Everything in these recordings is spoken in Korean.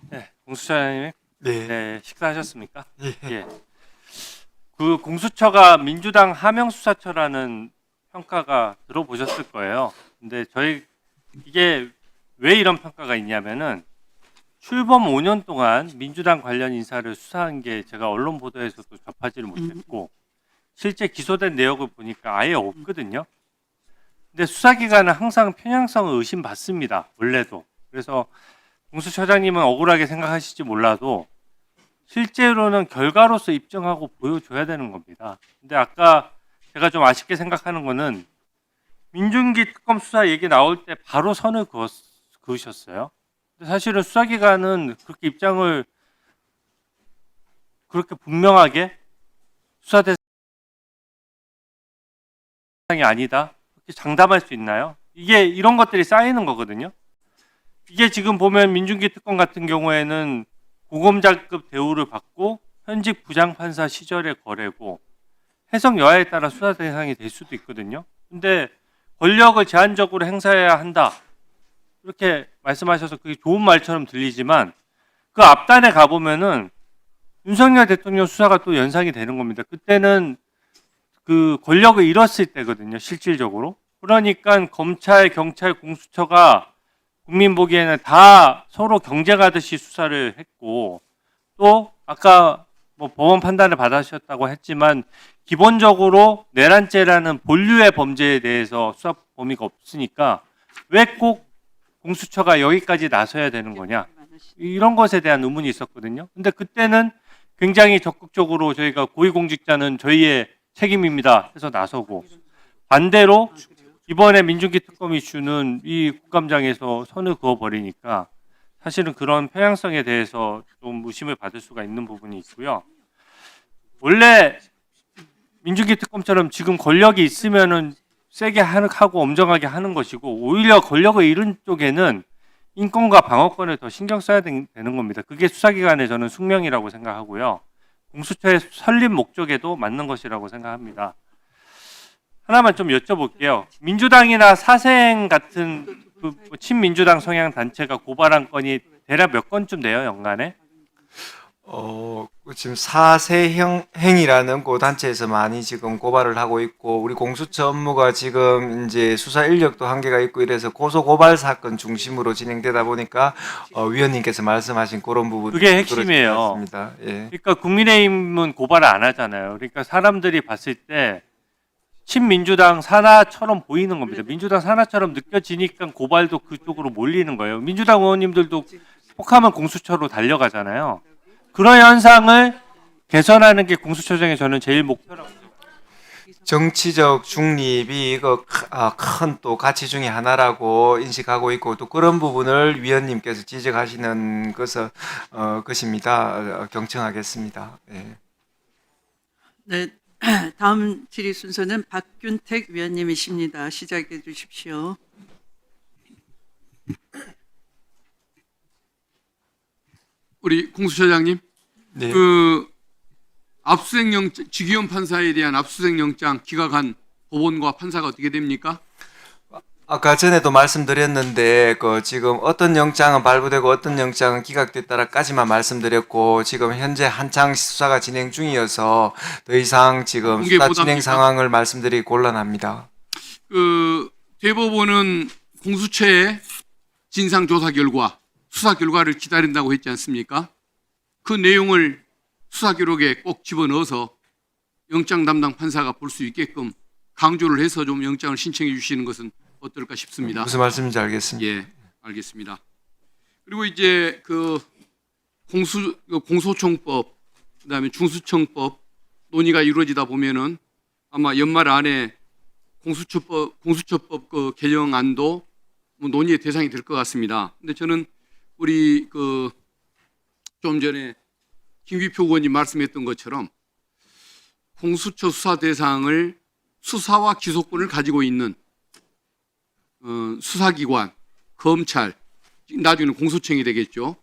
네, 공수처장님, 네. 네, 식사하셨습니까? 예. 예. 그 공수처가 민주당 하명수사처라는 평가가 들어보셨을 거예요. 근데 이게 왜 이런 평가가 있냐면은 출범 5년 동안 민주당 관련 인사를 수사한 게 제가 언론 보도에서도 접하지를 못했고 실제 기소된 내역을 보니까 아예 없거든요. 근데 수사기관은 항상 편향성을 의심받습니다. 원래도. 그래서 공수처장님은 억울하게 생각하실지 몰라도 실제로는 결과로서 입증하고 보여줘야 되는 겁니다. 근데 아까 제가 좀 아쉽게 생각하는 거는 민중기 특검 수사 얘기 나올 때 바로 선을 그으셨어요. 근데 사실은 수사기관은 그렇게 입장을 그렇게 분명하게 수사 대상이 아니다 그렇게 장담할 수 있나요? 이게 이런 것들이 쌓이는 거거든요. 이게 지금 보면 민중기 특검 같은 경우에는 고검장급 대우를 받고 현직 부장판사 시절의 거래고 해석 여하에 따라 수사 대상이 될 수도 있거든요. 근데 권력을 제한적으로 행사해야 한다. 이렇게 말씀하셔서 그게 좋은 말처럼 들리지만 그 앞단에 가보면은 윤석열 대통령 수사가 또 연상이 되는 겁니다. 그때는 그 권력을 잃었을 때거든요. 실질적으로. 그러니까 검찰, 경찰, 공수처가 국민 보기에는 다 서로 경쟁하듯이 수사를 했고 또 아까 뭐 법원 판단을 받으셨다고 했지만 기본적으로 내란죄라는 본류의 범죄에 대해서 수사 범위가 없으니까 왜 꼭 공수처가 여기까지 나서야 되는 거냐 이런 것에 대한 의문이 있었거든요. 근데 그때는 굉장히 적극적으로 저희가 고위공직자는 저희의 책임입니다 해서 나서고 반대로 이번에 민중기 특검 이슈는 이 국감장에서 선을 그어버리니까 사실은 그런 편향성에 대해서 좀 의심을 받을 수가 있는 부분이 있고요. 원래 민중기 특검처럼 지금 권력이 있으면은 세게 하고 엄정하게 하는 것이고 오히려 권력을 잃은 쪽에는 인권과 방어권을 더 신경 써야 되는 겁니다. 그게 수사기관의 저는 숙명이라고 생각하고요. 공수처의 설립 목적에도 맞는 것이라고 생각합니다. 하나만 좀 여쭤볼게요. 민주당이나 사생 같은 그 친민주당 성향 단체가 고발한 건이 대략 몇 건쯤 돼요, 연간에? 지금 사세행이라는 그 단체에서 많이 지금 고발을 하고 있고, 우리 공수처 업무가 지금 이제 수사 인력도 한계가 있고 이래서 고소 고발 사건 중심으로 진행되다 보니까 위원님께서 말씀하신 그런 부분 그게 핵심이에요. 맞습니다. 예. 그러니까 국민의힘은 고발을 안 하잖아요. 그러니까 사람들이 봤을 때 친민주당 산하처럼 보이는 겁니다. 민주당 산하처럼 느껴지니까 고발도 그쪽으로 몰리는 거예요. 민주당 의원님들도 혹하면 공수처로 달려가잖아요. 그런 현상을 개선하는 게 공수처장의 저는 제일 목표라고 생각합니다. 정치적 중립이 이거 큰 또 가치 중에 하나라고 인식하고 있고 또 그런 부분을 위원님께서 지적하시는 것입니다. 경청하겠습니다. 예. 네, 다음 질의 순서는 박균택 위원님이십니다. 시작해 주십시오. 우리 공수처장님, 네. 압수수색영장, 지기현 판사에 대한 압수수색영장 기각한 법원과 판사가 어떻게 됩니까? 아까 전에도 말씀드렸는데 지금 어떤 영장은 발부되고 어떤 영장은 기각됐다라까지만 말씀드렸고 지금 현재 한창 수사가 진행 중이어서 더 이상 지금 공개 수사 못합니까? 진행 상황을 말씀드리기 곤란합니다. 대법원은 공수처의 진상조사 결과, 수사 결과를 기다린다고 했지 않습니까? 그 내용을 수사 기록에 꼭 집어넣어서 영장 담당 판사가 볼 수 있게끔 강조를 해서 좀 영장을 신청해 주시는 것은 어떨까 싶습니다. 무슨 말씀인지 알겠습니다. 예, 알겠습니다. 그리고 이제 공소청법, 그다음에 중수청법 논의가 이루어지다 보면은 아마 연말 안에 공수처법 그 개정안도 뭐 논의의 대상이 될 것 같습니다. 근데 저는 우리 좀 전에 김기표 의원님 말씀했던 것처럼 공수처 수사 대상을 수사와 기소권을 가지고 있는 수사기관, 검찰, 나중에는 공소청이 되겠죠.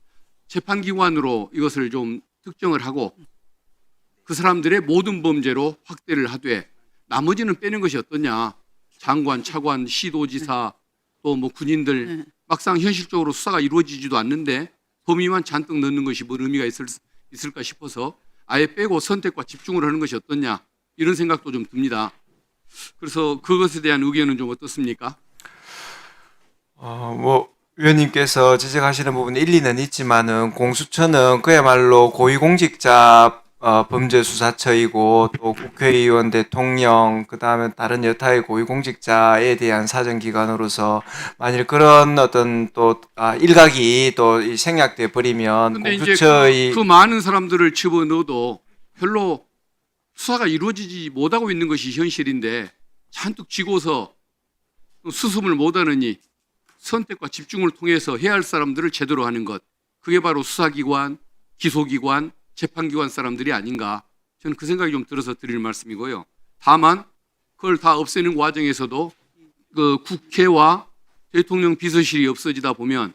재판기관으로 이것을 좀 특정을 하고 그 사람들의 모든 범죄로 확대를 하되 나머지는 빼는 것이 어떠냐. 장관, 차관, 시도지사 또 뭐 군인들 막상 현실적으로 수사가 이루어지지도 않는데 범위만 잔뜩 넣는 것이 뭘 의미가 있을까 싶어서 아예 빼고 선택과 집중을 하는 것이 어떻냐 이런 생각도 좀 듭니다. 그래서 그것에 대한 의견은 좀 어떻습니까? 뭐 위원님께서 지적하시는 부분 일리는 있지만은 공수처는 그야말로 고위공직자 범죄 수사처이고 또 국회의원, 대통령, 그 다음에 다른 여타의 고위공직자에 대한 사정기관으로서 만일 그런 어떤 또 일각이 또 이 생략돼 버리면 근데 이제 공수처의 그 많은 사람들을 집어넣어도 별로 수사가 이루어지지 못하고 있는 것이 현실인데 잔뜩 쥐고서 수습을 못하느니 선택과 집중을 통해서 해야 할 사람들을 제대로 하는 것, 그게 바로 수사기관, 기소기관, 재판기관 사람들이 아닌가, 저는 그 생각이 좀 들어서 드릴 말씀이고요. 다만 그걸 다 없애는 과정에서도 그 국회와 대통령 비서실이 없어지다 보면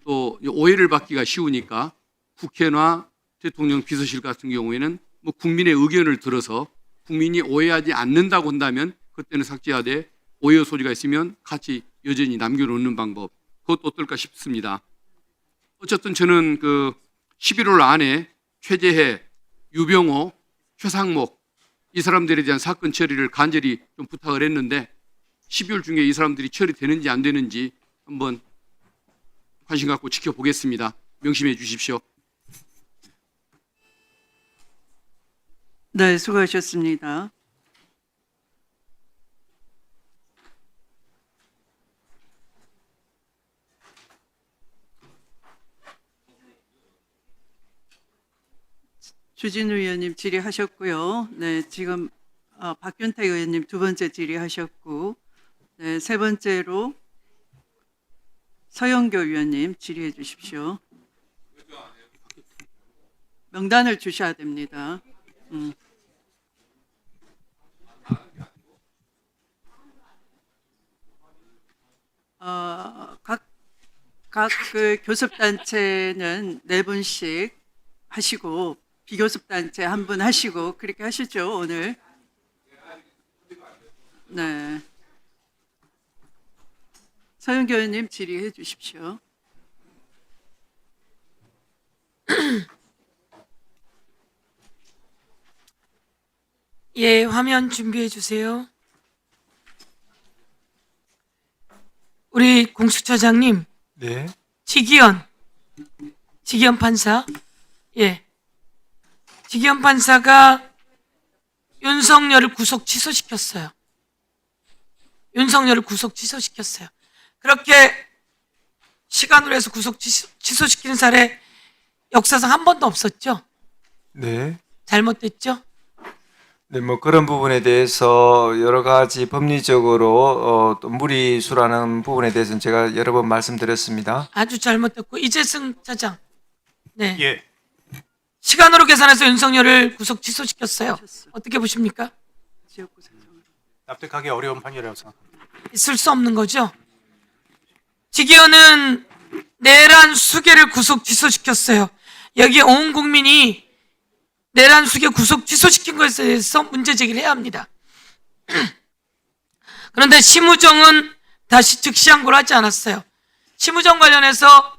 또 오해를 받기가 쉬우니까 국회나 대통령 비서실 같은 경우에는 뭐 국민의 의견을 들어서 국민이 오해하지 않는다고 한다면 그때는 삭제하되 오해 소리가 있으면 같이 여전히 남겨놓는 방법, 그것도 어떨까 싶습니다. 어쨌든 저는 그 11월 안에 최재해, 유병호, 최상목 이 사람들에 대한 사건 처리를 간절히 좀 부탁을 했는데 12월 중에 이 사람들이 처리되는지 안 되는지 한번 관심 갖고 지켜보겠습니다. 명심해 주십시오. 네, 수고하셨습니다. 주진우 의원님 질의하셨고요. 네, 지금 박균택 의원님 두 번째 질의하셨고, 네, 세 번째로 서영교 의원님 질의해 주십시오. 명단을 주셔야 됩니다. 각 그 교섭단체는 4분씩 하시고 비교섭단체 1분 하시고 그렇게 하시죠 오늘. 네. 서영교 의원님 질의해 주십시오. 예, 화면 준비해 주세요. 우리 공수처장님, 네. 지기현 판사, 예, 지기현 판사가 윤석열을 구속 취소시켰어요. 그렇게 시간으로 해서 구속 취소시키는 사례 역사상 한 번도 없었죠? 네. 잘못됐죠? 네, 뭐 그런 부분에 대해서 여러 가지 법리적으로 또 무리수라는 부분에 대해서는 제가 여러 번 말씀드렸습니다. 아주 잘못됐고, 이재승 차장, 네, 예, 시간으로 계산해서 윤석열을 구속 취소시켰어요. 어떻게 보십니까? 지역구 상정으로. 납득하기 어려운 판결이라고 생각합니다. 있을 수 없는 거죠. 지기현은 내란 수계를 구속 취소시켰어요. 여기 온 국민이 내란 수계 구속 취소시킨 것에 대해서 문제 제기를 해야 합니다. 그런데 심우정은 다시 즉시항고를 하지 않았어요. 심우정 관련해서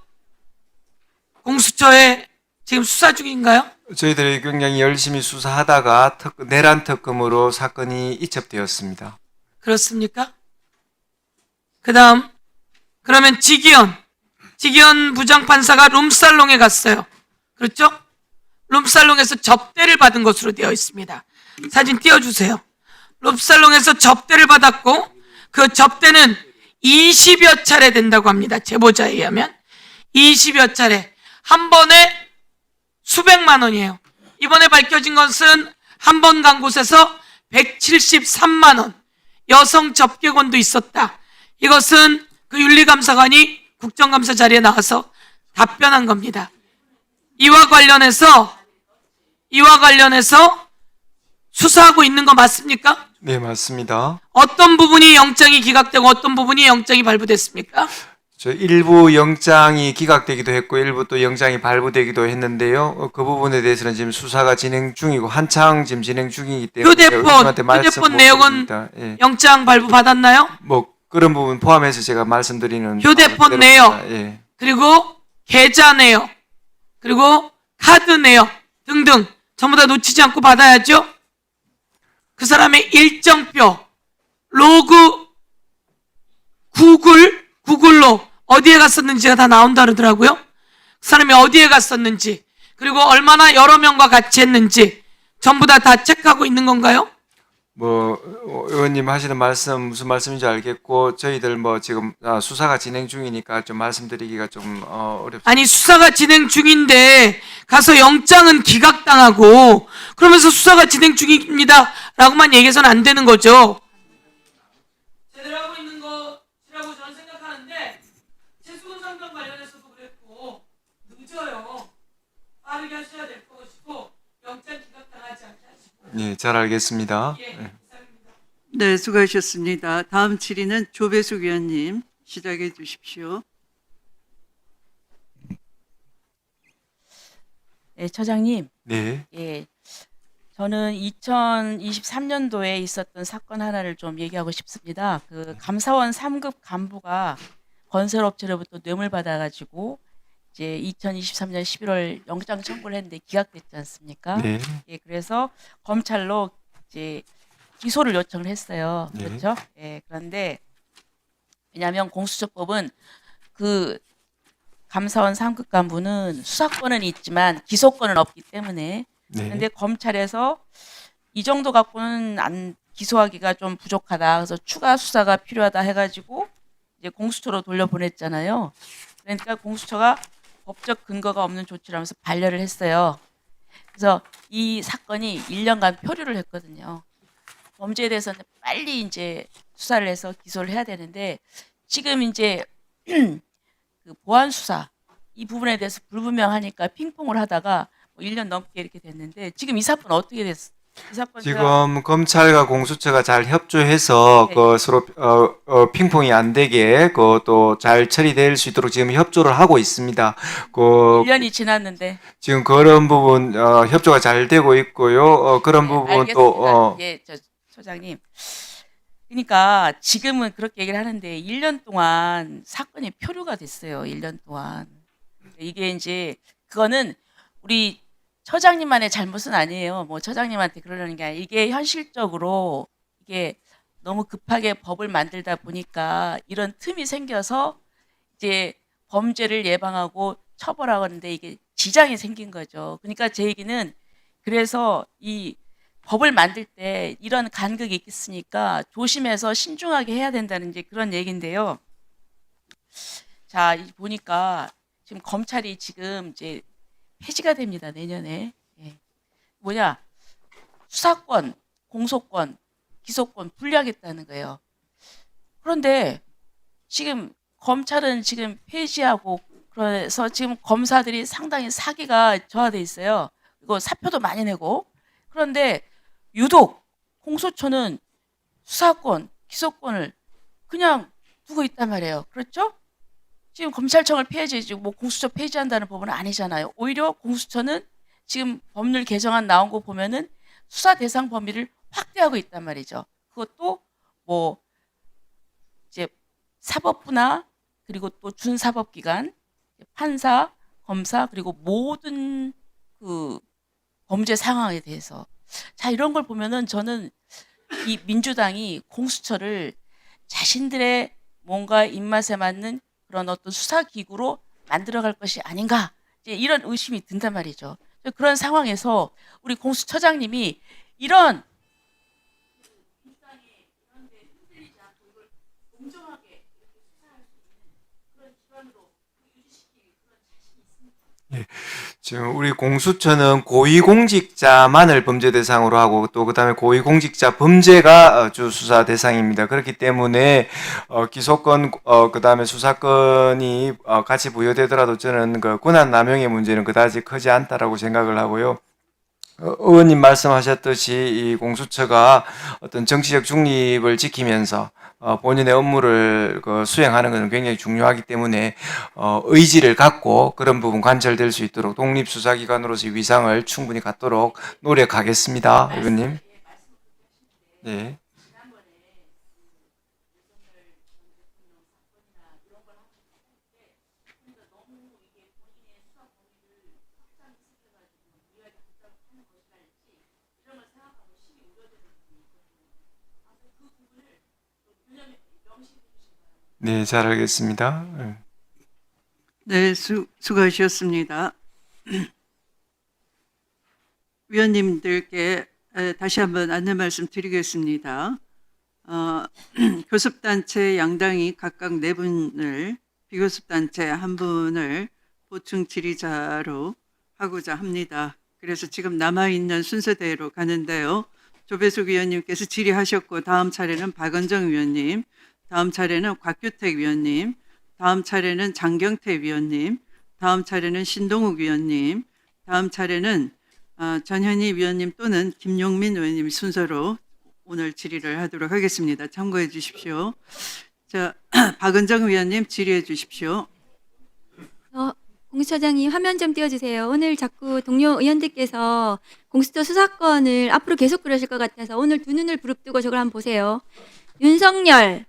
공수처에 지금 수사 중인가요? 저희들이 굉장히 열심히 수사하다가 내란 특검으로 사건이 이첩되었습니다. 그렇습니까? 그 다음, 그러면 지기현 부장판사가 룸살롱에 갔어요. 그렇죠? 룸살롱에서 접대를 받은 것으로 되어 있습니다. 사진 띄워주세요. 룸살롱에서 접대를 받았고 그 접대는 20여 차례 된다고 합니다. 제보자에 의하면 20여 차례, 한 번에 수백만 원이에요. 이번에 밝혀진 것은 한 번 간 곳에서 173만 원, 여성 접객원도 있었다. 이것은 그 윤리감사관이 국정감사 자리에 나와서 답변한 겁니다. 이와 관련해서 수사하고 있는 거 맞습니까? 네, 맞습니다. 어떤 부분이 영장이 기각되고 어떤 부분이 영장이 발부됐습니까? 저 일부 영장이 기각되기도 했고 일부 또 영장이 발부되기도 했는데요. 그 부분에 대해서는 지금 수사가 진행 중이고 한창 지금 진행 중이기 때문에 휴대폰 내역은 예. 영장 발부 받았나요? 뭐 그런 부분 포함해서 제가 말씀드리는 휴대폰 대로- 내역. 예. 그리고 계좌 내역, 그리고 카드 내역 등등 전부 다 놓치지 않고 받아야죠. 그 사람의 일정표, 로그, 구글로 어디에 갔었는지가 다 나온다 그러더라고요. 그 사람이 어디에 갔었는지, 그리고 얼마나 여러 명과 같이 했는지 전부 다 체크하고 있는 건가요? 뭐 의원님 하시는 말씀 무슨 말씀인지 알겠고 저희들 뭐 지금 수사가 진행 중이니까 좀 말씀드리기가 좀 어렵습니다. 아니, 수사가 진행 중인데 가서 영장은 기각당하고 그러면서 수사가 진행 중입니다 라고만 얘기해서는 안 되는 거죠. 제대로 하고 있는 것이라고 저는 생각하는데 최수근 상병 관련해서도 그랬고 늦어요. 빠르게 하셔야 될 것이고 영장 기각당하지 않게 하시고. 예, 잘 알겠습니다. 예, 예. 이상입니다. 네, 수고하셨습니다. 다음 질의는 조배숙 의원님 시작해 주십시오. 네, 처장님. 네. 예. 저는 2023년도에 있었던 사건 하나를 좀 얘기하고 싶습니다. 그 감사원 3급 간부가 건설업체로부터 뇌물 받아가지고 이제 2023년 11월 영장 청구를 했는데 기각됐지 않습니까? 네. 예, 그래서 검찰로 이제 기소를 요청을 했어요. 네. 그렇죠? 예, 그런데 왜냐하면 공수처법은 그 감사원 3급 간부는 수사권은 있지만 기소권은 없기 때문에 네. 근데 검찰에서 이 정도 갖고는 안 기소하기가 좀 부족하다. 그래서 추가 수사가 필요하다 해가지고 이제 공수처로 돌려보냈잖아요. 그러니까 공수처가 법적 근거가 없는 조치를 하면서 반려를 했어요. 그래서 이 사건이 1년간 표류를 했거든요. 범죄에 대해서는 빨리 이제 수사를 해서 기소를 해야 되는데 지금 이제 그 보안 수사 이 부분에 대해서 불분명하니까 핑퐁을 하다가 뭐 1년 넘게 이렇게 됐는데 지금 이 사건 어떻게 됐어? 이 사건 제가 지금 검찰과 공수처가 잘 협조해서 네. 그 서로 핑퐁이 안 되게 그 또 잘 처리될 수 있도록 지금 협조를 하고 있습니다. 그 1년이 지났는데 지금 그런 부분 협조가 잘 되고 있고요. 그런 부분 알겠습니다. 또 예, 저 소장님. 그러니까 지금은 그렇게 얘기를 하는데 1년 동안 사건이 표류가 됐어요. 1년 동안. 이게 이제 그거는 우리 처장님만의 잘못은 아니에요. 뭐 처장님한테 그러려는 게 아니라 이게 현실적으로 이게 너무 급하게 법을 만들다 보니까 이런 틈이 생겨서 이제 범죄를 예방하고 처벌하고 하는데 이게 지장이 생긴 거죠. 그러니까 제 얘기는 그래서 이 법을 만들 때 이런 간극이 있으니까 조심해서 신중하게 해야 된다는 이제 그런 얘기인데요. 자, 보니까 지금 검찰이 지금 이제 폐지가 됩니다. 내년에. 예. 뭐냐? 수사권, 공소권, 기소권 분리하겠다는 거예요. 그런데 지금 검찰은 지금 폐지하고 그래서 지금 검사들이 상당히 사기가 저하돼 있어요. 그리고 사표도 많이 내고. 그런데 유독 공소처는 수사권, 기소권을 그냥 두고 있단 말이에요. 그렇죠? 지금 검찰청을 폐지해주고 뭐 공수처 폐지한다는 법은 아니잖아요. 오히려 공수처는 지금 법률 개정안 나온 거 보면은 수사 대상 범위를 확대하고 있단 말이죠. 그것도 뭐 이제 사법부나 그리고 또 준사법기관, 판사, 검사 그리고 모든 그 범죄 상황에 대해서 자 이런 걸 보면은 저는 이 민주당이 공수처를 자신들의 뭔가 입맛에 맞는 그런 어떤 수사 기구로 만들어갈 것이 아닌가 이제 이런 의심이 든단 말이죠. 그런 상황에서 우리 공수처장님이 이런 지금 우리 공수처는 고위공직자만을 범죄 대상으로 하고 또 그다음에 고위공직자 범죄가 주 수사 대상입니다. 그렇기 때문에 기소권 그다음에 수사권이 같이 부여되더라도 저는 그 권한 남용의 문제는 그다지 크지 않다라고 생각을 하고요. 의원님 말씀하셨듯이 이 공수처가 어떤 정치적 중립을 지키면서 본인의 업무를 수행하는 것은 굉장히 중요하기 때문에 의지를 갖고 그런 부분 관철될 수 있도록 독립수사기관으로서의 위상을 충분히 갖도록 노력하겠습니다. 의원님. 네. 네, 잘 알겠습니다. 네. 네, 수고하셨습니다. 위원님들께 다시 한번 안내 말씀 드리겠습니다. 교섭단체 양당이 각각 4분을, 비교섭단체 1분을 보충 질의자로 하고자 합니다. 그래서 지금 남아있는 순서대로 가는데요. 조배숙 위원님께서 질의하셨고, 다음 차례는 박은정 위원님, 다음 차례는 곽규택 위원님, 다음 차례는 장경태 위원님, 다음 차례는 신동욱 위원님, 다음 차례는 전현희 위원님 또는 김용민 의원님 순서로 오늘 질의를 하도록 하겠습니다. 참고해 주십시오. 자, 박은정 위원님 질의해 주십시오. 공수처장님 화면 좀 띄워주세요. 오늘 자꾸 동료 의원들께서 공수처 수사권을 앞으로 계속 그러실 것 같아서 오늘 두 눈을 부릅뜨고 저걸 한번 보세요. 윤석열에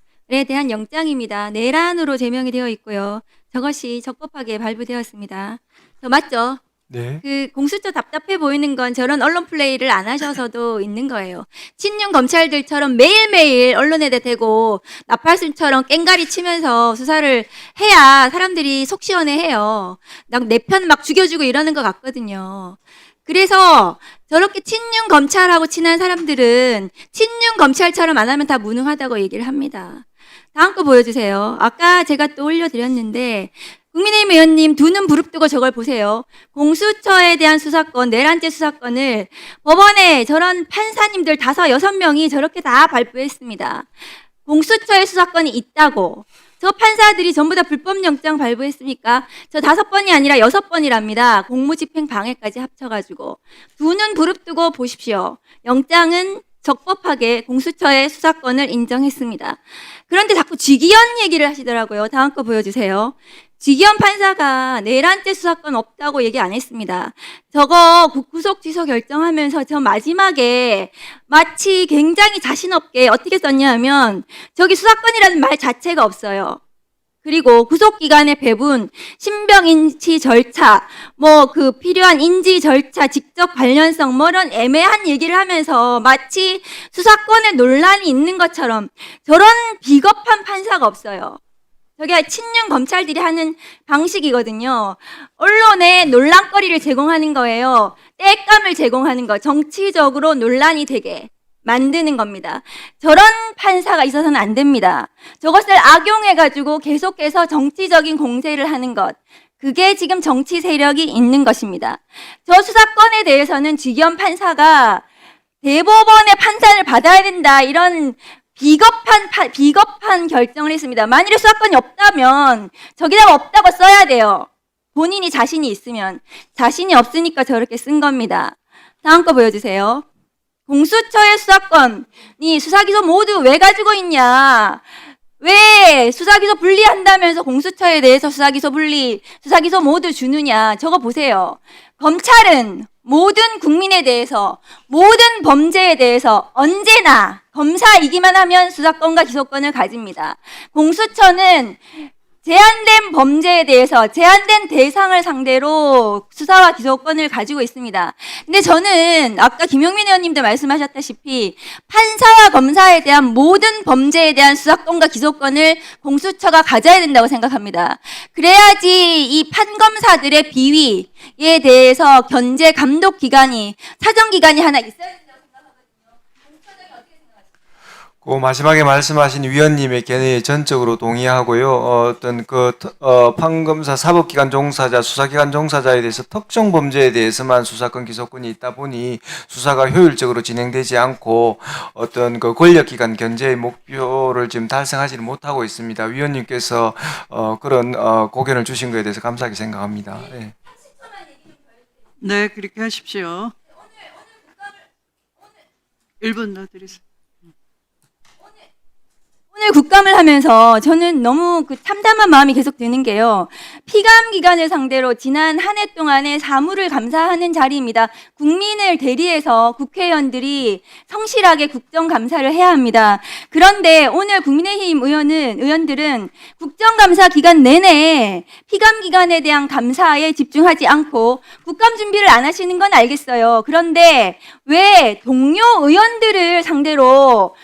대한 영장입니다. 내란으로 제명이 되어 있고요. 저것이 적법하게 발부되었습니다. 맞죠? 네. 그 공수처 답답해 보이는 건 저런 언론 플레이를 안 하셔서도 있는 거예요. 친윤 검찰들처럼 매일매일 언론에다 대고 나팔순처럼 깽가리 치면서 수사를 해야 사람들이 속 시원해해요. 내 편 막 죽여주고 이러는 것 같거든요. 그래서 저렇게 친윤 검찰하고 친한 사람들은 친윤 검찰처럼 안 하면 다 무능하다고 얘기를 합니다. 다음 거 보여주세요. 아까 제가 또 올려드렸는데 국민의힘 의원님 두 눈 부릅뜨고 저걸 보세요. 공수처에 대한 수사권, 내란죄 수사권을 법원에 저런 판사님들 5, 6명이 저렇게 다 발부했습니다. 공수처의 수사권이 있다고. 저 판사들이 전부 다 불법영장 발부했습니까? 저 5번이 아니라 6번이랍니다. 공무집행 방해까지 합쳐가지고. 두 눈 부릅뜨고 보십시오. 영장은 적법하게 공수처의 수사권을 인정했습니다. 그런데 자꾸 지기현 얘기를 하시더라고요. 다음 거 보여주세요. 지기현 판사가 내란죄 수사권 없다고 얘기 안 했습니다. 저거 구속 취소 결정하면서 저 마지막에 마치 굉장히 자신 없게 어떻게 썼냐면 저기 수사권이라는 말 자체가 없어요. 그리고 구속기간의 배분, 신병 인치 절차, 필요한 인지 절차, 직접 관련성, 이런 애매한 얘기를 하면서 마치 수사권에 논란이 있는 것처럼 저런 비겁한 판사가 없어요. 저게 친윤 검찰들이 하는 방식이거든요. 언론에 논란거리를 제공하는 거예요. 땔감을 제공하는 거. 정치적으로 논란이 되게 만드는 겁니다. 저런 판사가 있어서는 안 됩니다. 저것을 악용해가지고 계속해서 정치적인 공세를 하는 것. 그게 지금 정치 세력이 있는 것입니다. 저 수사권에 대해서는 지기현 판사가 대법원의 판단을 받아야 된다. 이런 비겁한 결정을 했습니다. 만일에 수사권이 없다면 저기다가 없다고 써야 돼요. 본인이 자신이 있으면. 자신이 없으니까 저렇게 쓴 겁니다. 다음 거 보여주세요. 공수처의 수사권이 수사기소 모두 왜 가지고 있냐? 왜 수사기소 분리한다면서 공수처에 대해서 수사기소 모두 주느냐? 저거 보세요. 검찰은 모든 국민에 대해서, 모든 범죄에 대해서 언제나 검사이기만 하면 수사권과 기소권을 가집니다. 공수처는 제한된 범죄에 대해서 제한된 대상을 상대로 수사와 기소권을 가지고 있습니다. 근데 저는 아까 김용민 의원님도 말씀하셨다시피 판사와 검사에 대한 모든 범죄에 대한 수사권과 기소권을 공수처가 가져야 된다고 생각합니다. 그래야지 이 판검사들의 비위에 대해서 견제 감독 기관이, 사정 기관이 하나 있어야 된다고 생각하거든요. 공수처장이 어떻게 생각하십니까? 그 마지막에 말씀하신 위원님의 견해에 전적으로 동의하고요. 판검사, 사법기관 종사자, 수사기관 종사자에 대해서 특정 범죄에 대해서만 수사권, 기소권이 있다 보니 수사가 효율적으로 진행되지 않고 그 권력기관 견제의 목표를 지금 달성하지는 못하고 있습니다. 위원님께서 그런 고견을 주신 것에 대해서 감사하게 생각합니다. 네. 네, 그렇게 하십시오. 1분 더 드리세요. 오늘 국감을 하면서 저는 너무 참담한 마음이 계속 드는 게요. 피감 기관을 상대로 지난 한 해 동안의 사무를 감사하는 자리입니다. 국민을 대리해서 국회의원들이 성실하게 국정감사를 해야 합니다. 그런데 오늘 국민의힘 의원들은 국정감사 기간 내내 피감 기관에 대한 감사에 집중하지 않고 국감 준비를 안 하시는 건 알겠어요. 그런데 왜 동료 의원들을 상대로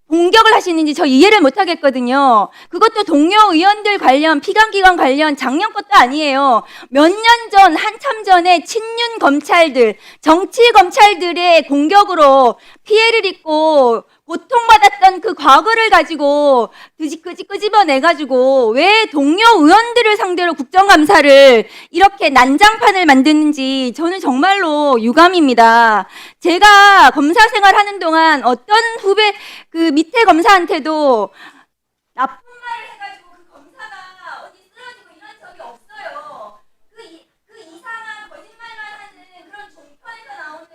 공격을 하시는지 저 이해를 못 하겠거든요. 그것도 동료 의원들 관련, 피감기관 관련 작년 것도 아니에요. 몇 년 전, 한참 전에 친윤 검찰들, 정치 검찰들의 공격으로 피해를 입고 고통받았던 그 과거를 가지고 끄집어내가지고 왜 동료 의원들을 상대로 국정감사를 이렇게 난장판을 만드는지 저는 정말로 유감입니다. 제가 검사 생활하는 동안 어떤 후배, 그 밑에 검사한테도 나쁜 말을 해가지고 그 검사가 어디 쓰러지고 이런 적이 없어요. 그 이상한 거짓말만 하는 그런 종편에서 나오는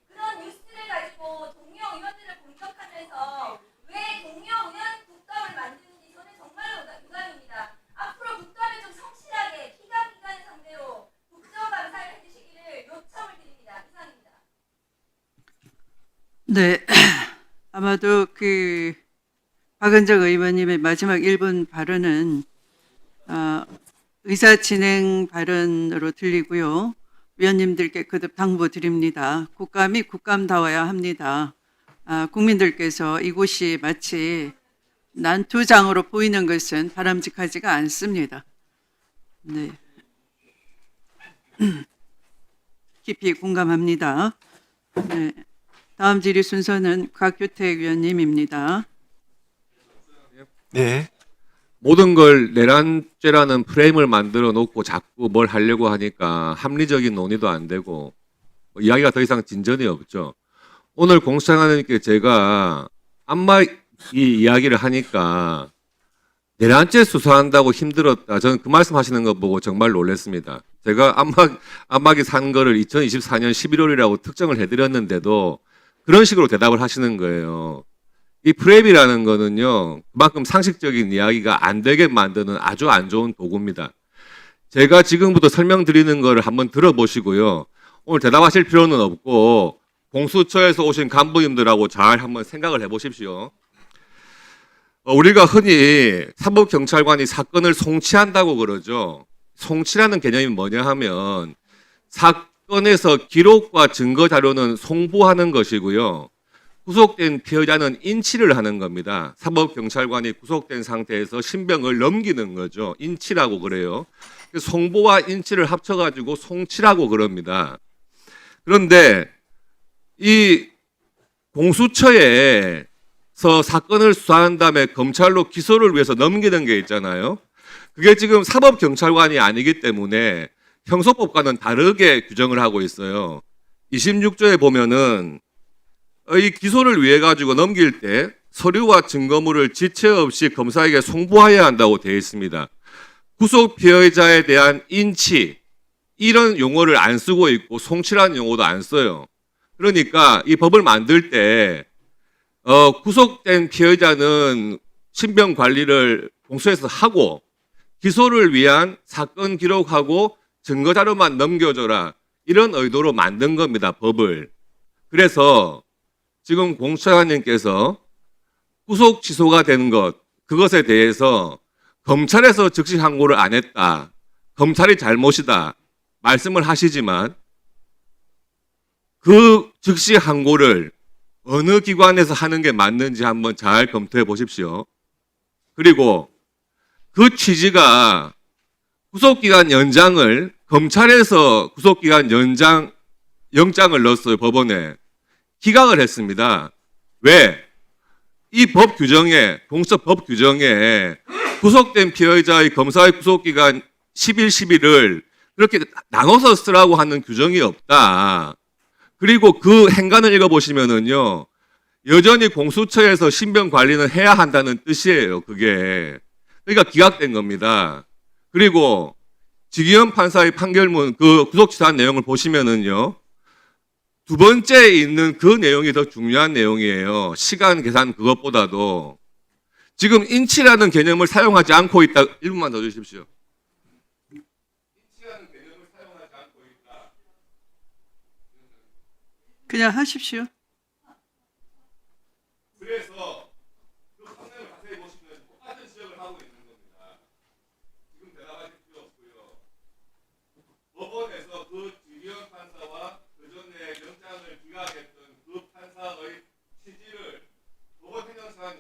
그런 뉴스를 가지고 동료 의원들을 공격하면서 왜 동료 의원 국감을 만드는지 저는 정말로 유감입니다. 앞으로 국감을 좀 성실하게 피감기관을 상대로 국정감사를 해주시기를 요청을 드립니다. 이상입니다. 네, 아마도 그 박은정 의원님의 마지막 1분 발언은 의사 진행 발언으로 들리고요. 위원님들께 거듭 당부드립니다. 국감이 국감다워야 합니다. 국민들께서 이곳이 마치 난투장으로 보이는 것은 바람직하지가 않습니다. 네. 깊이 공감합니다. 네. 다음 질의 순서는 곽규택 위원님입니다. 네. 모든 걸 내란죄라는 프레임을 만들어 놓고 자꾸 뭘 하려고 하니까 합리적인 논의도 안 되고 이야기가 더 이상 진전이 없죠. 오늘 공수처장님께 제가 이 이야기를 하니까 내란죄 수사한다고 힘들었다. 저는 그 말씀하시는 거 보고 정말 놀랐습니다. 제가 안마기 산 거를 2024년 11월이라고 특정을 해드렸는데도 그런 식으로 대답을 하시는 거예요. 이 프레임이라는 거는요, 그만큼 상식적인 이야기가 안 되게 만드는 아주 안 좋은 도구입니다. 제가 지금부터 설명드리는 거를 한번 들어보시고요. 오늘 대답하실 필요는 없고 공수처에서 오신 간부님들하고 잘 한번 생각을 해보십시오. 우리가 흔히 사법경찰관이 사건을 송치한다고 그러죠. 송치라는 개념이 뭐냐 하면 사건에서 기록과 증거 자료는 송부하는 것이고요. 구속된 피해자는 인치를 하는 겁니다. 사법경찰관이 구속된 상태에서 신병을 넘기는 거죠. 인치라고 그래요. 송보와 인치를 합쳐가지고 송치라고 그럽니다. 그런데 이 공수처에서 사건을 수사한 다음에 검찰로 기소를 위해서 넘기는 게 있잖아요. 그게 지금 사법경찰관이 아니기 때문에 형소법과는 다르게 규정을 하고 있어요. 26조에 보면은 이 기소를 위해 가지고 넘길 때 서류와 증거물을 지체 없이 검사에게 송부해야 한다고 되어 있습니다. 구속 피해자에 대한 인치 이런 용어를 안 쓰고 있고 송치라는 용어도 안 써요. 그러니까 이 법을 만들 때 구속된 피해자는 신병 관리를 공수처에서 하고 기소를 위한 사건 기록하고 증거 자료만 넘겨줘라 이런 의도로 만든 겁니다. 법을. 그래서 지금 공수처장님께서 구속 취소가 된 것 그것에 대해서 검찰에서 즉시 항고를 안 했다. 검찰이 잘못이다. 말씀을 하시지만 그 즉시 항고를 어느 기관에서 하는 게 맞는지 한번 잘 검토해 보십시오. 그리고 그 취지가 구속기간 연장을 검찰에서 구속기간 연장 영장을 넣었어요. 법원에. 기각을 했습니다. 왜? 이 법 규정에 공수처 법 규정에 구속된 피해자의 검사의 구속기간 10일, 10일을 그렇게 나눠서 쓰라고 하는 규정이 없다. 그리고 그 행간을 읽어보시면은요, 여전히 공수처에서 신병 관리는 해야 한다는 뜻이에요. 그게. 그러니까 기각된 겁니다. 그리고 지기현 판사의 판결문 그 구속치사한 내용을 보시면은요, 두 번째에 있는 그 내용이 더 중요한 내용이에요. 시간 계산 그것보다도. 지금 인치라는 개념을 사용하지 않고 있다. 1분만 더 주십시오. 인치라는 개념을 사용하지 않고 있다. 그냥 하십시오. 그래서 그 판례를 자세히 보시면 똑같은 지적을 하고 있는 겁니다. 지금 대답하실 필요 없고요. 법원에서 그 지기현 판사와 그 전에 영장을 기각했던 그 판사의 취지를 법원 행정사항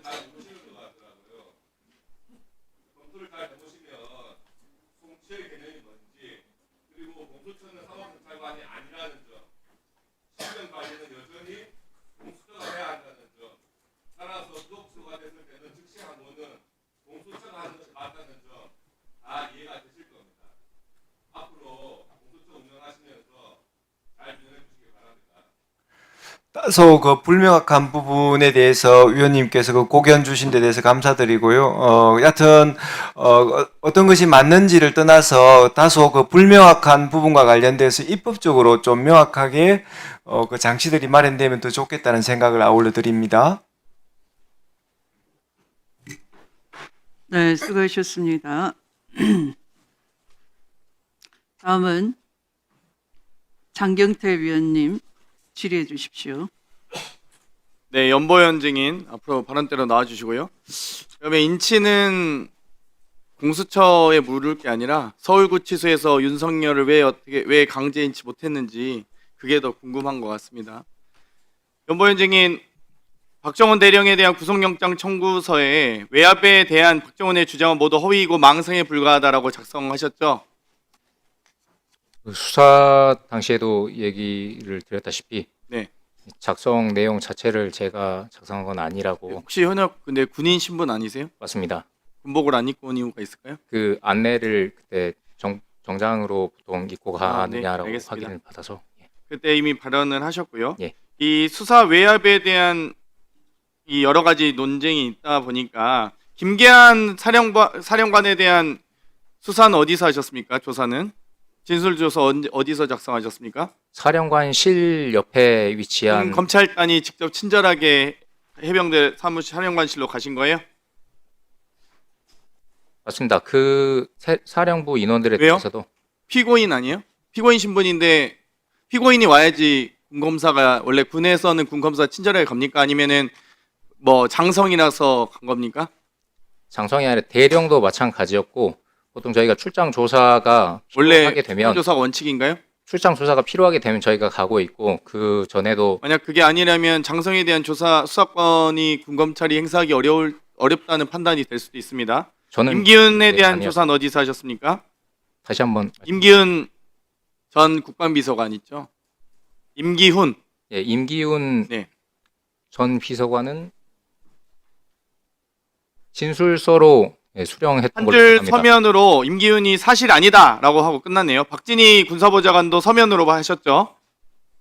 다소 그 불명확한 부분에 대해서 위원님께서 그 고견 주신 데 대해서 감사드리고요. 여하튼 어떤 것이 맞는지를 떠나서 다소 그 불명확한 부분과 관련돼서 입법적으로 좀 명확하게 그 장치들이 마련되면 더 좋겠다는 생각을 아울러 드립니다. 네, 수고하셨습니다. 다음은 장경태 위원님 질의해 주십시오. 네, 연보현 증인 앞으로 발언대로 나와주시고요. 그다음에 인치는 공수처에 물을 게 아니라 서울구치소에서 윤석열을 왜 강제 인치 못했는지 그게 더 궁금한 것 같습니다. 연보현 증인, 박정원 대령에 대한 구속영장 청구서에 외압에 대한 박정원의 주장은 모두 허위이고 망상에 불과하다라고 작성하셨죠? 수사 당시에도 얘기를 드렸다시피 네. 작성 내용 자체를 제가 작성한 건 아니라고. 혹시 현역 근데 군인 신분 아니세요? 맞습니다. 군복을 안 입고 온 이유가 있을까요? 그 안내를 그때 정장으로 보통 입고 가느냐라고 알겠습니다. 확인을 받아서. 예. 그때 이미 발언을 하셨고요. 예. 이 수사 외압에 대한 이 여러 가지 논쟁이 있다 보니까 김계한 사령관에 대한 수사는 어디서 하셨습니까? 조사는 진술조서 어디서 작성하셨습니까? 사령관실 옆에 위치한 검찰단이 직접 친절하게 해병대 사무실 사령관실로 가신 거예요? 맞습니다. 그 사령부 인원들에 왜요? 대해서도 피고인 아니에요? 피고인 신분인데 피고인이 와야지 군검사가 원래 군에서는 군검사 친절하게 갑니까? 아니면은 뭐 장성이라서 간 겁니까? 장성이 아니라 대령도 마찬가지였고 보통 저희가 출장 조사가 원래 필요하게 되면 조사가 원칙인가요? 출장 조사가 필요하게 되면 저희가 가고 있고 그 전에도 만약 그게 아니라면 장성에 대한 조사 수사권이 군검찰이 행사하기 어렵다는 판단이 될 수도 있습니다. 저는 임기훈에 네, 대한 아니었습니다. 조사는 어디서 하셨습니까? 다시 한번 임기훈 전 국방비서관 있죠? 임기훈. 예, 임기훈 네. 전 비서관은 진술서로 예, 수령했던 걸로 한줄 기억합니다. 서면으로 임기훈이 사실 아니다라고 하고 끝났네요. 박진희 군사보좌관도 서면으로 하셨죠?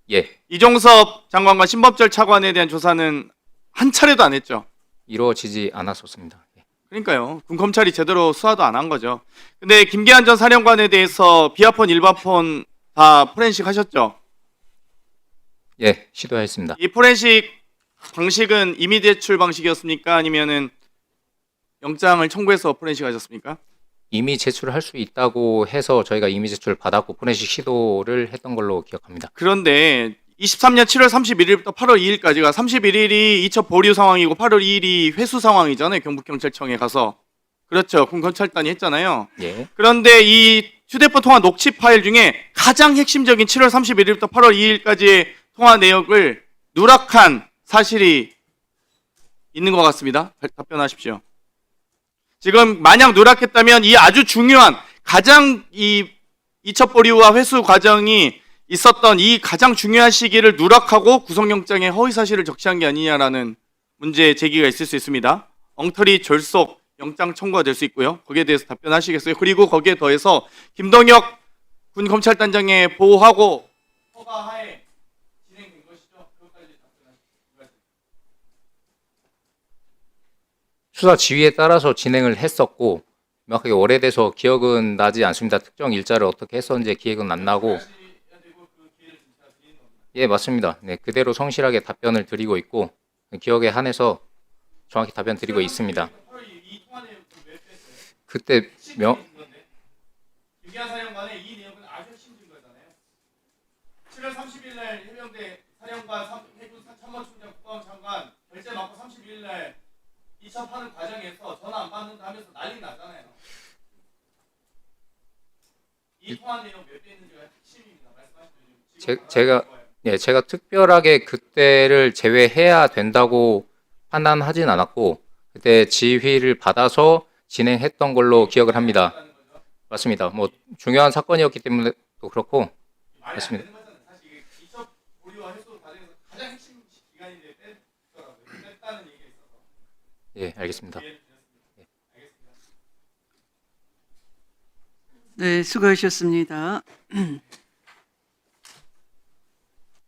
예, 이종섭 장관과 신법절 차관에 대한 조사는 한 차례도 안 했죠. 이루어지지 않았었습니다. 예. 그러니까요. 군검찰이 제대로 수사도 안 한 거죠. 근데 김계한 전 사령관에 대해서 비아폰, 일반폰 다 포렌식 하셨죠? 예, 시도했습니다. 이 포렌식 방식은 임의 제출 방식이었습니까? 아니면은 영장을 청구해서 포렌식 하셨습니까? 이미 제출을 할 수 있다고 해서 저희가 이미 제출을 받았고 포렌식 시도를 했던 걸로 기억합니다. 그런데 23년 7월 31일부터 8월 2일까지가 31일이 이첩 보류 상황이고 8월 2일이 회수 상황이잖아요. 경북경찰청에 가서. 그렇죠. 군검찰단이 했잖아요. 예, 그런데 이 휴대폰 통화 녹취 파일 중에 가장 핵심적인 7월 31일부터 8월 2일까지의 통화 내역을 누락한 사실이 있는 것 같습니다. 답변하십시오. 지금 만약 누락했다면 이 아주 중요한 가장 이 이첩 보류와 회수 과정이 있었던 이 가장 중요한 시기를 누락하고 구속영장에 허위 사실을 적시한 게 아니냐라는 문제 제기가 있을 수 있습니다. 엉터리 졸속 영장 청구가 될 수 있고요. 거기에 대해서 답변하시겠어요? 그리고 거기에 더해서 김동혁 군 검찰단장의 보호하고 허가하에 진행된 것이죠. 그것까지 답변하시겠습니다. 수사 지휘에 따라서 진행을 했었고 명확하게 오래돼서 기억은 나지 않습니다. 특정 일자를 어떻게 했었는지 기억은 안 나고. 예, 맞습니다. 네, 그대로 성실하게 답변을 드리고 있고 기억에 한해서 정확히 답변 드리고 있습니다. 그때 김기한 사령관의 이 내용은 아주 핵심 증거잖아요. 7월 30일 날 해병대 사령관 해군 참모총장 국방장관 결재 맞고 31일 날 이첩하는 과정에서 전화 안 받는다 하면서 난리 나잖아요. 이 통화 내용 몇 배 있는지가 핵심입니다. 말씀하시죠. 제가 특별하게 그때를 제외해야 된다고 판단하진 않았고 그때 지휘를 받아서 진행했던 걸로 기억을 합니다. 맞습니다. 뭐 중요한 사건이었기 때문에 또 그렇고 맞습니다. 사실 이첩 보류와 회수 과정에서 가장 핵심 기간인데 뺐다는 얘기가 있어서. 예, 알겠습니다. 네, 수고하셨습니다.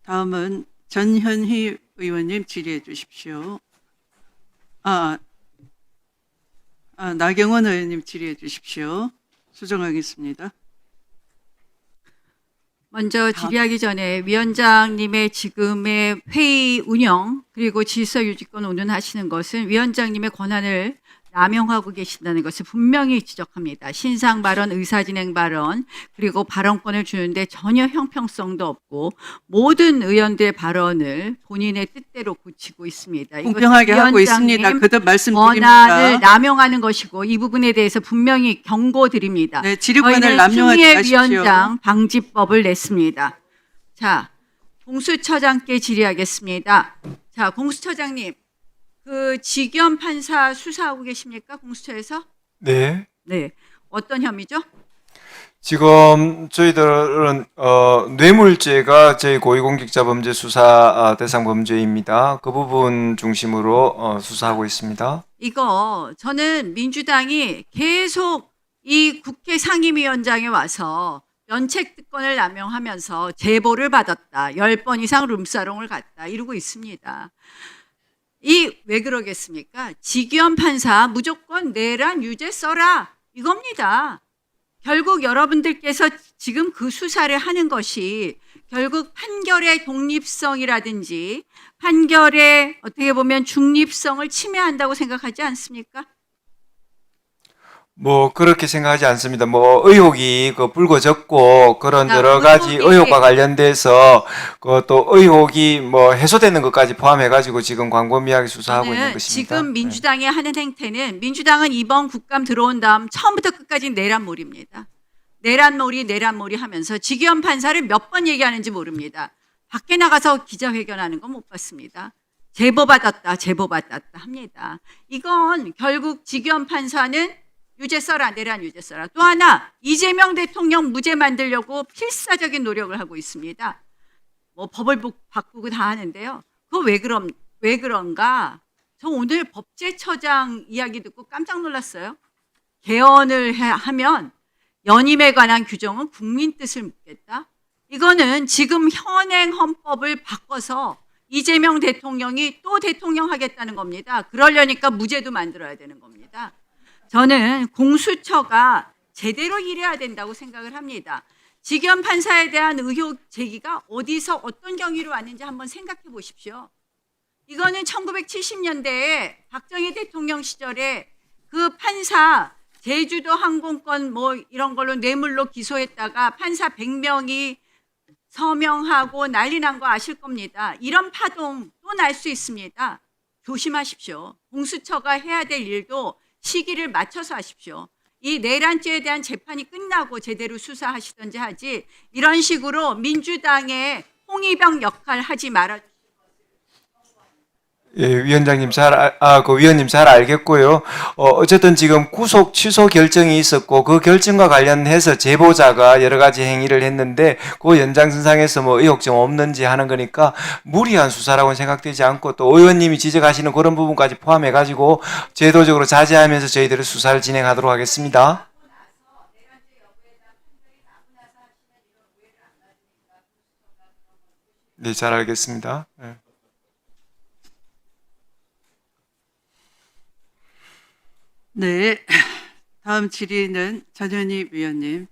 다음은 전현희 의원님 질의해 주십시오. 나경원 의원님 질의해 주십시오. 수정하겠습니다. 먼저 질의하기 전에 위원장님의 지금의 회의 운영 그리고 질서 유지권 운운하시는 것은 위원장님의 권한을 남용하고 계신다는 것을 분명히 지적합니다. 신상 발언, 의사진행 발언, 그리고 발언권을 주는데 전혀 형평성도 없고 모든 의원들의 발언을 본인의 뜻대로 고치고 있습니다. 이것은 공평하게 하고 위원장님 있습니다. 거듭 권한을 말씀드립니다. 남용하는 것이고 이 부분에 대해서 분명히 경고드립니다. 네, 질의권을 저희는 남용하지 추미애 마십시오. 위원장 방지법을 냈습니다. 자, 공수처장께 질의하겠습니다. 자, 공수처장님, 그 지겸 판사 수사하고 계십니까? 공수처에서? 네. 네. 어떤 혐의죠? 지금 저희들은 뇌물죄가 저희 고위공직자범죄 수사 대상 범죄입니다. 그 부분 중심으로 수사하고 있습니다. 이거 저는 민주당이 계속 이 국회 상임위원장에 와서 면책특권을 남용하면서 제보를 받았다. 10번 이상 룸사롱을 갔다. 이러고 있습니다. 왜 그러겠습니까? 지규현 판사 무조건 내란 유죄 써라. 이겁니다. 결국 여러분들께서 지금 그 수사를 하는 것이 결국 판결의 독립성이라든지 판결의 어떻게 보면 중립성을 침해한다고 생각하지 않습니까? 뭐 그렇게 생각하지 않습니다. 뭐 의혹이 불거졌고 그런 자, 여러 가지 의혹이- 의혹과 관련돼서 또 의혹이 뭐 해소되는 것까지 포함해가지고 지금 광범위하게 수사하고 있는 저는 것입니다. 지금 민주당이 하는 행태는 민주당은 이번 국감 들어온 다음 처음부터 끝까지 내란몰입니다. 내란몰이 하면서 지규현 판사를 몇 번 얘기하는지 모릅니다. 밖에 나가서 기자회견하는 건 못 봤습니다. 제보받았다 합니다. 이건 결국 지규현 판사는 유죄 써라, 내란 유죄 써라. 또 하나, 이재명 대통령 무죄 만들려고 필사적인 노력을 하고 있습니다. 뭐 법을 바꾸고 다 하는데요. 그거 왜 그런가? 저 오늘 법제처장 이야기 듣고 깜짝 놀랐어요. 개헌을 하면 연임에 관한 규정은 국민 뜻을 묻겠다. 이거는 지금 현행 헌법을 바꿔서 이재명 대통령이 또 대통령 하겠다는 겁니다. 그러려니까 무죄도 만들어야 되는 겁니다. 저는 공수처가 제대로 일해야 된다고 생각을 합니다. 지겸 판사에 대한 의혹 제기가 어디서 어떤 경위로 왔는지 한번 생각해 보십시오. 이거는 1970년대에 박정희 대통령 시절에 그 판사 제주도 항공권 뭐 이런 걸로 뇌물로 기소했다가 판사 100명이 서명하고 난리 난 거 아실 겁니다. 이런 파동 또 날 수 있습니다. 조심하십시오. 공수처가 해야 될 일도 시기를 맞춰서 하십시오. 이 내란죄에 대한 재판이 끝나고 제대로 수사하시던지 하지 이런 식으로 민주당의 홍위병 역할 하지 말아. 예, 위원장님 위원님 잘 알겠고요. 어쨌든 지금 구속 취소 결정이 있었고 그 결정과 관련해서 제보자가 여러 가지 행위를 했는데 그 연장선상에서 뭐 의혹점 없는지 하는 거니까 무리한 수사라고는 생각되지 않고 또 의원님이 지적하시는 그런 부분까지 포함해가지고 제도적으로 자제하면서 저희들이 수사를 진행하도록 하겠습니다. 네, 잘 알겠습니다. 네. 네. 다음 질의는 전현희 위원님.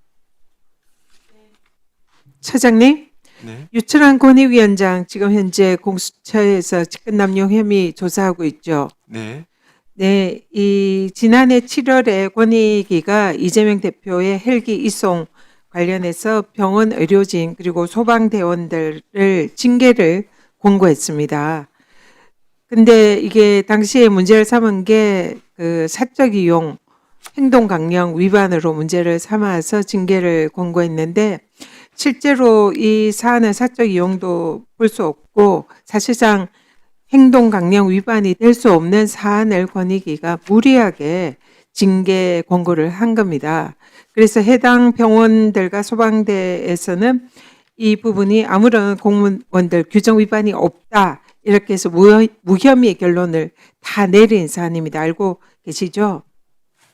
차장님, 네. 유철한 권익위원장 지금 현재 공수처에서 직권남용 혐의 조사하고 있죠. 네. 네, 이 지난해 7월에 권익위가 이재명 대표의 헬기 이송 관련해서 병원 의료진 그리고 소방대원들을 징계를 권고했습니다. 근데 이게 당시에 문제를 삼은 게 그 사적 이용 행동 강령 위반으로 문제를 삼아서 징계를 권고했는데 실제로 이 사안은 사적 이용도 볼 수 없고 사실상 행동 강령 위반이 될 수 없는 사안을 권익위가 무리하게 징계 권고를 한 겁니다. 그래서 해당 병원들과 소방대에서는 이 부분이 아무런 공무원들 규정 위반이 없다. 이렇게 해서 무혐의 결론을 다 내린 사안입니다. 알고 계시죠?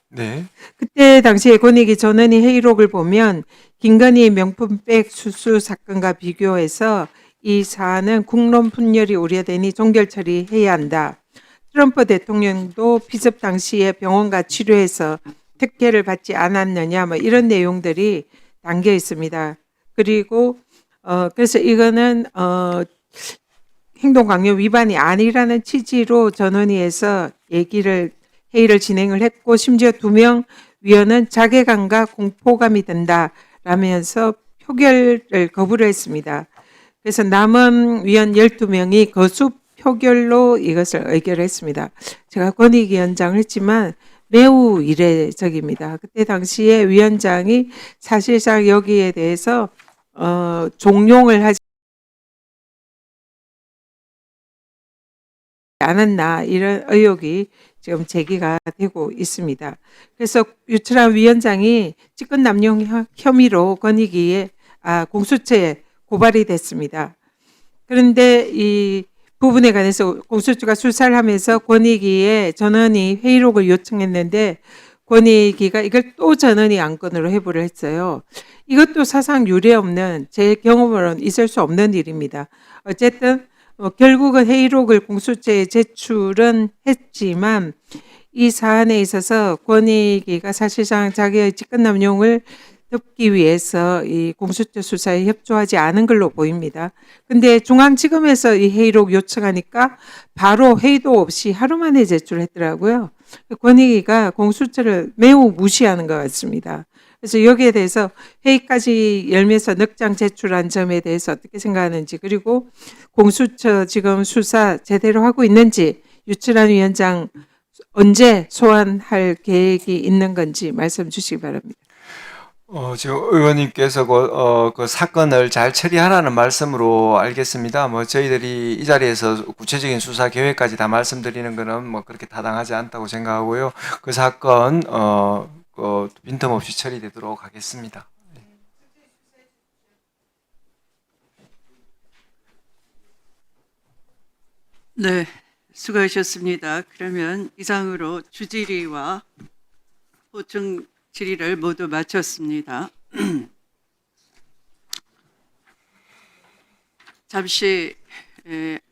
네. 그때 당시에 권익위 전원이 회의록을 보면 김건희 명품백 수수 사건과 비교해서 이 사안은 국론 분열이 우려되니 종결 처리해야 한다. 트럼프 대통령도 피습 당시에 병원과 치료해서 특혜를 받지 않았느냐 뭐 이런 내용들이 담겨 있습니다. 그리고 그래서 이거는 행동강요 위반이 아니라는 취지로 전원위에서 회의를 진행을 했고 심지어 2명 위원은 자괴감과 공포감이 든다라면서 표결을 거부를 했습니다. 그래서 남은 위원 12명이 거수 표결로 이것을 의결했습니다. 제가 권익위원장을 했지만 매우 이례적입니다. 그때 당시에 위원장이 사실상 여기에 대해서 종용을 하지 않았나 이런 의혹이 지금 제기가 되고 있습니다. 그래서 유철한 위원장이 직권 남용 혐의로 권익위에 공수처에 고발이 됐습니다. 그런데 이 부분에 관해서 공수처가 수사를 하면서 권익위에 전원이 회의록을 요청했는데 권익위가 이걸 또 전원이 안건으로 회부를 했어요. 이것도 사상 유례 없는 제 경험으로는 있을 수 없는 일입니다. 어쨌든 결국은 회의록을 공수처에 제출은 했지만 이 사안에 있어서 권익위가 사실상 자기의 직권남용을 덮기 위해서 이 공수처 수사에 협조하지 않은 걸로 보입니다. 근데 중앙지검에서 이 회의록 요청하니까 바로 회의도 없이 하루 만에 제출했더라고요. 권익위가 공수처를 매우 무시하는 것 같습니다. 그래서 여기에 대해서 회의까지 열면서 넉장 제출한 점에 대해서 어떻게 생각하는지, 그리고 공수처 지금 수사 제대로 하고 있는지, 유철한 위원장 언제 소환할 계획이 있는 건지 말씀 주시기 바랍니다. 지금 의원님께서 그 사건을 잘 처리하라는 말씀으로 알겠습니다. 뭐 저희들이 이 자리에서 구체적인 수사 계획까지 다 말씀드리는 거는 뭐 그렇게 타당하지 않다고 생각하고요. 그 사건 빈틈없이 처리되도록 하겠습니다. 네, 수고하셨습니다. 그러면 이상으로 주질의와 보충 질의를 모두 마쳤습니다. 잠시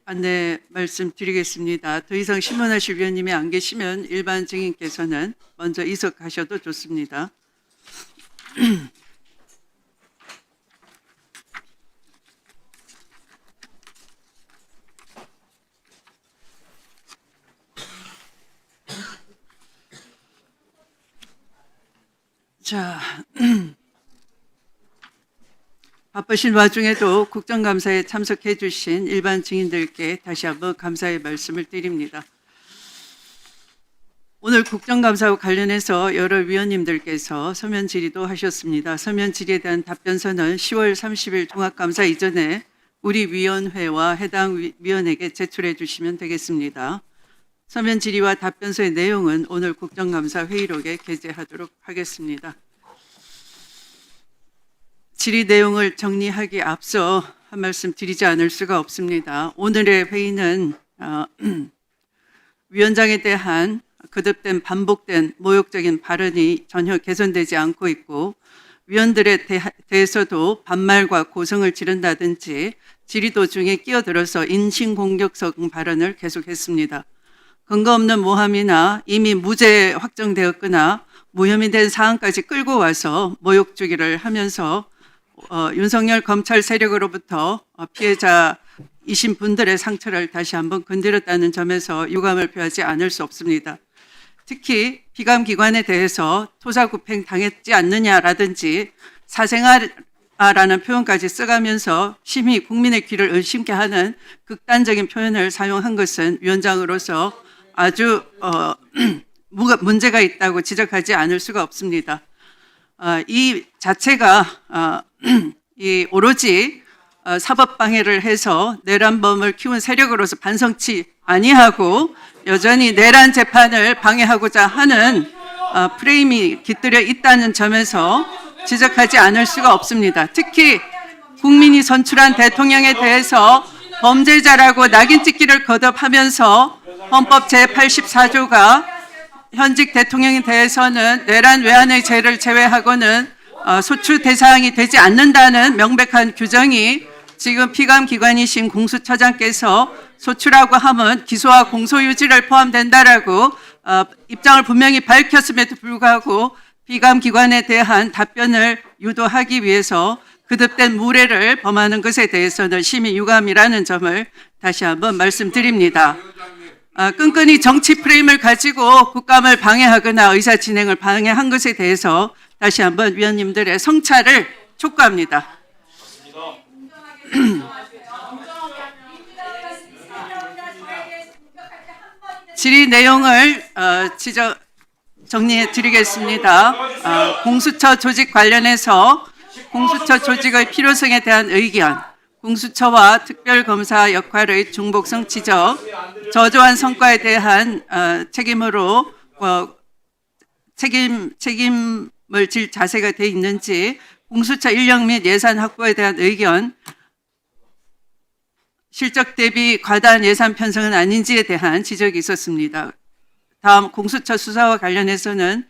안내 말씀드리겠습니다. 더 이상 신문하실 위원님이 안 계시면 일반 증인께서는 먼저 이석하셔도 좋습니다. 자, 바쁘신 와중에도 국정감사에 참석해 주신 일반 증인들께 다시 한번 감사의 말씀을 드립니다. 오늘 국정감사와 관련해서 여러 위원님들께서 서면 질의도 하셨습니다. 서면 질의에 대한 답변서는 10월 30일 종합감사 이전에 우리 위원회와 해당 위원에게 제출해 주시면 되겠습니다. 서면 질의와 답변서의 내용은 오늘 국정감사 회의록에 게재하도록 하겠습니다. 질의 내용을 정리하기 앞서 한 말씀 드리지 않을 수가 없습니다. 오늘의 회의는 위원장에 대한 거듭된 반복된 모욕적인 발언이 전혀 개선되지 않고 있고, 위원들에 대해서도 반말과 고성을 지른다든지 질의 도중에 끼어들어서 인신공격성 발언을 계속했습니다. 근거 없는 모함이나 이미 무죄 확정되었거나 무혐의 된 사안까지 끌고 와서 모욕주기를 하면서 윤석열 검찰 세력으로부터 피해자이신 분들의 상처를 다시 한번 건드렸다는 점에서 유감을 표하지 않을 수 없습니다. 특히 비감기관에 대해서 토사구팽 당했지 않느냐라든지 사생아라는 표현까지 써가면서 심히 국민의 귀를 의심케 하는 극단적인 표현을 사용한 것은 위원장으로서 아주 문제가 있다고 지적하지 않을 수가 없습니다. 이 자체가 이 오로지 사법방해를 해서 내란범을 키운 세력으로서 반성치 아니하고 여전히 내란 재판을 방해하고자 하는 프레임이 깃들여 있다는 점에서 지적하지 않을 수가 없습니다. 특히 국민이 선출한 대통령에 대해서 범죄자라고 낙인 찍기를 거듭하면서 헌법 제84조가 현직 대통령에 대해서는 내란 외환의 죄를 제외하고는 소추 대상이 되지 않는다는 명백한 규정이 지금 피감기관이신 공수처장께서 소추라고 하면 기소와 공소유지를 포함된다라고 입장을 분명히 밝혔음에도 불구하고 피감기관에 대한 답변을 유도하기 위해서 그득된 무례를 범하는 것에 대해서는 심히 유감이라는 점을 다시 한번 말씀드립니다. 끈끈이 정치 프레임을 가지고 국감을 방해하거나 의사 진행을 방해한 것에 대해서 다시 한번 위원님들의 성찰을 촉구합니다. 질의 내용을 정리해 드리겠습니다. 공수처 조직 관련해서 공수처 조직의 필요성에 대한 의견, 공수처와 특별검사 역할의 중복성 지적, 저조한 성과에 대한 책임을 질 자세가 돼 있는지, 공수처 인력 및 예산 확보에 대한 의견, 실적 대비 과다한 예산 편성은 아닌지에 대한 지적이 있었습니다. 다음 공수처 수사와 관련해서는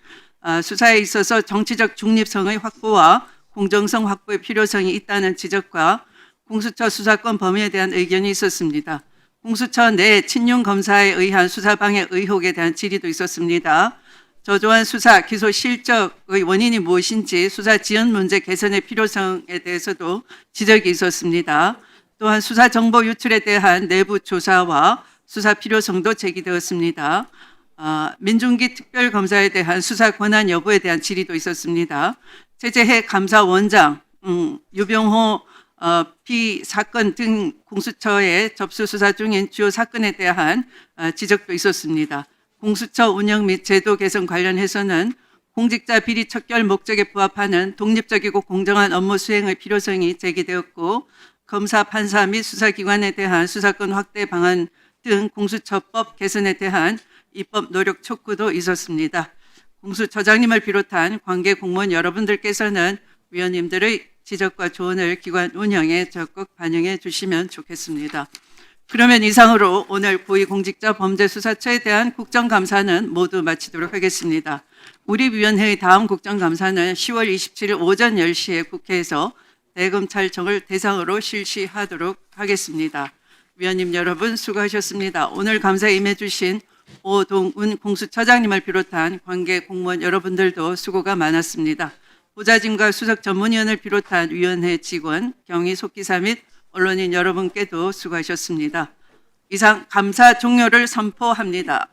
수사에 있어서 정치적 중립성의 확보와 공정성 확보의 필요성이 있다는 지적과 공수처 수사권 범위에 대한 의견이 있었습니다. 공수처 내 친윤 검사에 의한 수사 방해 의혹에 대한 질의도 있었습니다. 저조한 수사, 기소 실적의 원인이 무엇인지 수사 지연 문제 개선의 필요성에 대해서도 지적이 있었습니다. 또한 수사 정보 유출에 대한 내부 조사와 수사 필요성도 제기되었습니다. 민중기 특별검사에 대한 수사 권한 여부에 대한 질의도 있었습니다. 최재해 감사원장, 유병호 피사건 등 공수처에 접수 수사 중인 주요 사건에 대한 지적도 있었습니다. 공수처 운영 및 제도 개선 관련해서는 공직자 비리 척결 목적에 부합하는 독립적이고 공정한 업무 수행의 필요성이 제기되었고, 검사, 판사 및 수사기관에 대한 수사권 확대 방안 등 공수처법 개선에 대한 입법 노력 촉구도 있었습니다. 공수처장님을 비롯한 관계 공무원 여러분들께서는 위원님들의 지적과 조언을 기관 운영에 적극 반영해 주시면 좋겠습니다. 그러면 이상으로 오늘 고위공직자범죄수사처에 대한 국정감사는 모두 마치도록 하겠습니다. 우리 위원회의 다음 국정감사는 10월 27일 오전 10시에 국회에서 대검찰청을 대상으로 실시하도록 하겠습니다. 위원님 여러분 수고하셨습니다. 오늘 감사에 임해주신 오동훈 공수처장님을 비롯한 관계 공무원 여러분들도 수고가 많았습니다. 보좌진과 수석 전문위원을 비롯한 위원회 직원, 경위 속기사 및 언론인 여러분께도 수고하셨습니다. 이상 감사 종료를 선포합니다.